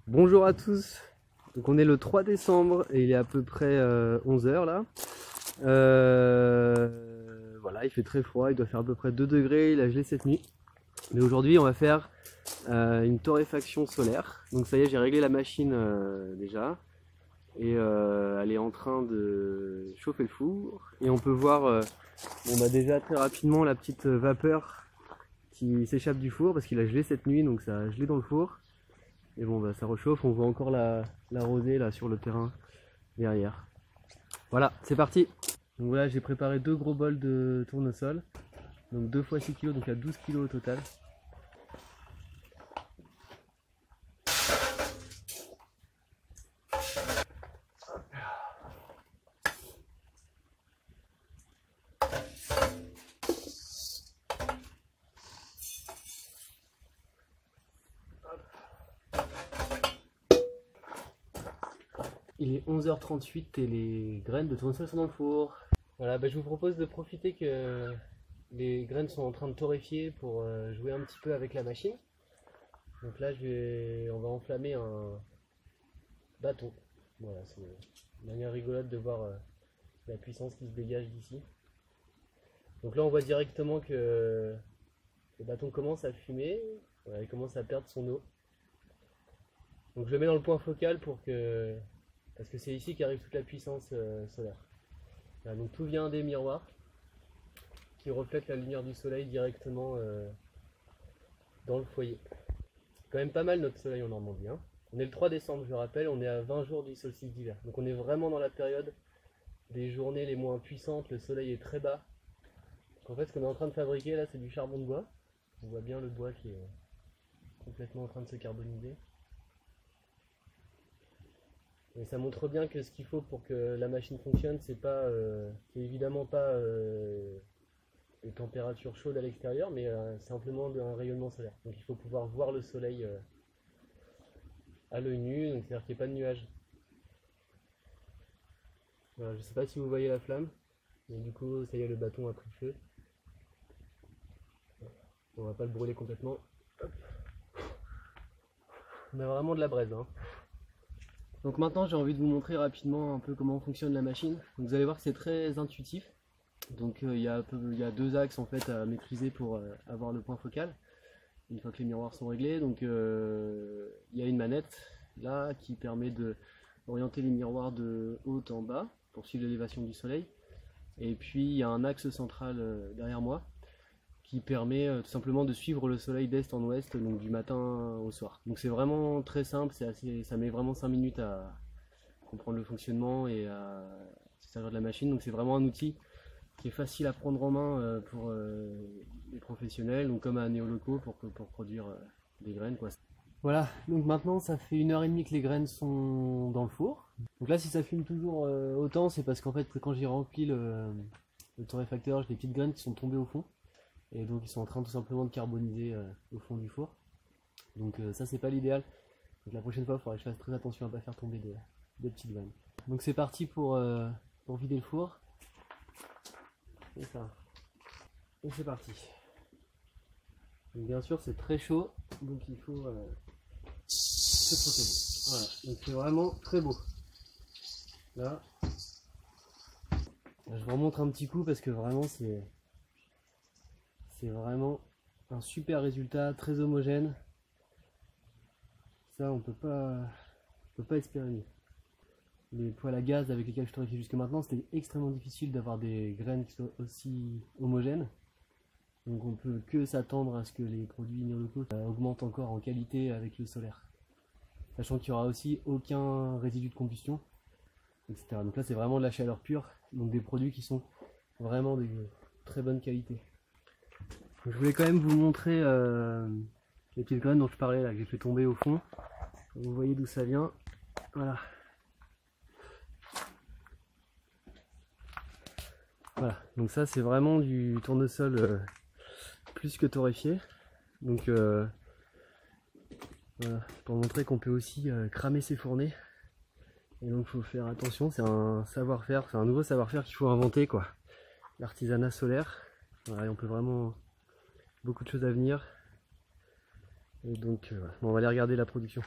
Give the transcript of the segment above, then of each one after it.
Bonjour à tous, donc on est le 3 décembre et il est à peu près 11 h là. Voilà, il fait très froid, il doit faire à peu près 2 degrés, il a gelé cette nuit. Mais aujourd'hui on va faire une torréfaction solaire. Donc ça y est, j'ai réglé la machine déjà. Et elle est en train de chauffer le four. Et on peut voir déjà très rapidement la petite vapeur qui s'échappe du four parce qu'il a gelé cette nuit, donc ça a gelé dans le four. Et bon, bah, ça réchauffe, on voit encore la rosée là sur le terrain derrière. Voilà, c'est parti. Donc voilà, j'ai préparé deux gros bols de tournesol. Donc 2 fois 6 kg, donc à 12 kg au total. Il est 11 h 38 et les graines de tournesol sont dans le four. Voilà, bah, je vous propose de profiter que les graines sont en train de torréfier pour jouer un petit peu avec la machine. Donc là, on va enflammer un bâton. Voilà, c'est une manière rigolote de voir la puissance qui se dégage d'ici. Donc là, on voit directement que le bâton commence à fumer, voilà, il commence à perdre son eau. Donc je le mets dans le point focal parce que c'est ici qu'arrive toute la puissance solaire. Voilà, donc tout vient des miroirs qui reflètent la lumière du soleil directement dans le foyer. C'est quand même pas mal notre soleil en Normandie, hein. On est le 3 décembre, je rappelle, on est à 20 jours du solstice d'hiver. Donc on est vraiment dans la période des journées les moins puissantes, le soleil est très bas. Donc en fait, ce qu'on est en train de fabriquer là, c'est du charbon de bois. On voit bien le bois qui est complètement en train de se carboniser. Et ça montre bien que ce qu'il faut pour que la machine fonctionne, c'est évidemment pas des températures chaudes à l'extérieur, mais simplement un rayonnement solaire. Donc il faut pouvoir voir le soleil à l'œil nu, donc c'est-à-dire qu'il n'y ait pas de nuages. Voilà, je ne sais pas si vous voyez la flamme, mais du coup ça y est, le bâton a pris feu. On va pas le brûler complètement. Hop. On a vraiment de la braise, hein. Donc maintenant j'ai envie de vous montrer rapidement un peu comment fonctionne la machine. Donc vous allez voir que c'est très intuitif. Donc il y a 2 axes en fait à maîtriser pour avoir le point focal. Une fois que les miroirs sont réglés, donc il y a une manette là qui permet d'orienter les miroirs de haut en bas pour suivre l'élévation du soleil. Et puis il y a un axe central derrière moi qui permet tout simplement de suivre le soleil d'est en ouest, donc du matin au soir. Donc c'est vraiment très simple, ça met vraiment 5 minutes à comprendre le fonctionnement et à se servir de la machine. Donc c'est vraiment un outil qui est facile à prendre en main pour les professionnels, donc comme à Néoloco pour produire des graines, quoi. Voilà, donc maintenant ça fait 1 h 30 que les graines sont dans le four. Donc là si ça fume toujours autant, c'est parce qu'en fait quand j'ai rempli le torréfacteur, j'ai des petites graines qui sont tombées au fond. Et donc ils sont en train tout simplement de carboniser au fond du four. Donc ça c'est pas l'idéal. Donc la prochaine fois il faudra que je fasse très attention à ne pas faire tomber des petites graines. Donc c'est parti pour vider le four. Et ça. Et c'est parti. Donc bien sûr c'est très chaud, donc il faut se protéger. Voilà, donc c'est vraiment très beau. Là, je vous remontre un petit coup parce que vraiment c'est vraiment un super résultat, très homogène. Ça on peut pas espérer mieux. Les poêles à gaz avec lesquels je torréfiais jusque maintenant, c'était extrêmement difficile d'avoir des graines qui soient aussi homogènes. Donc on peut que s'attendre à ce que les produits Néoloco augmentent encore en qualité avec le solaire. Sachant qu'il n'y aura aussi aucun résidu de combustion, etc. Donc là c'est vraiment de la chaleur pure, donc des produits qui sont vraiment de très bonne qualité. Je voulais quand même vous montrer les petites graines dont je parlais là, que j'ai fait tomber au fond. Vous voyez d'où ça vient. Voilà. Voilà, donc ça c'est vraiment du tournesol plus que torréfié. Donc voilà, pour montrer qu'on peut aussi cramer ses fournées. Et donc il faut faire attention, c'est un savoir-faire, c'est un nouveau savoir-faire qu'il faut inventer, quoi. L'artisanat solaire. Voilà, on peut vraiment beaucoup de choses à venir. Et donc voilà. Bon, on va aller regarder la production.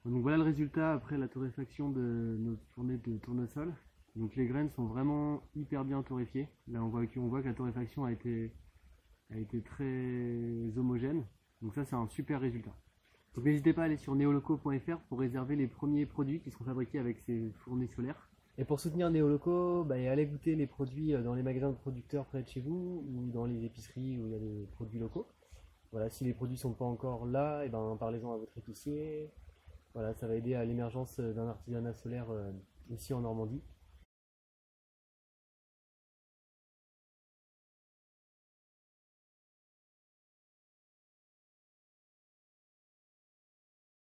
Donc voilà le résultat après la torréfaction de notre fournée de tournesol. Donc les graines sont vraiment hyper bien torréfiées. Là on voit que la torréfaction a été très homogène. Donc ça c'est un super résultat. Donc n'hésitez pas à aller sur neoloco.fr pour réserver les premiers produits qui seront fabriqués avec ces fournées solaires. Et pour soutenir Neoloco, allez goûter les produits dans les magasins de producteurs près de chez vous ou dans les épiceries où il y a des produits locaux. Voilà, si les produits ne sont pas encore là, parlez-en à votre épicier. Voilà, ça va aider à l'émergence d'un artisanat solaire ici en Normandie.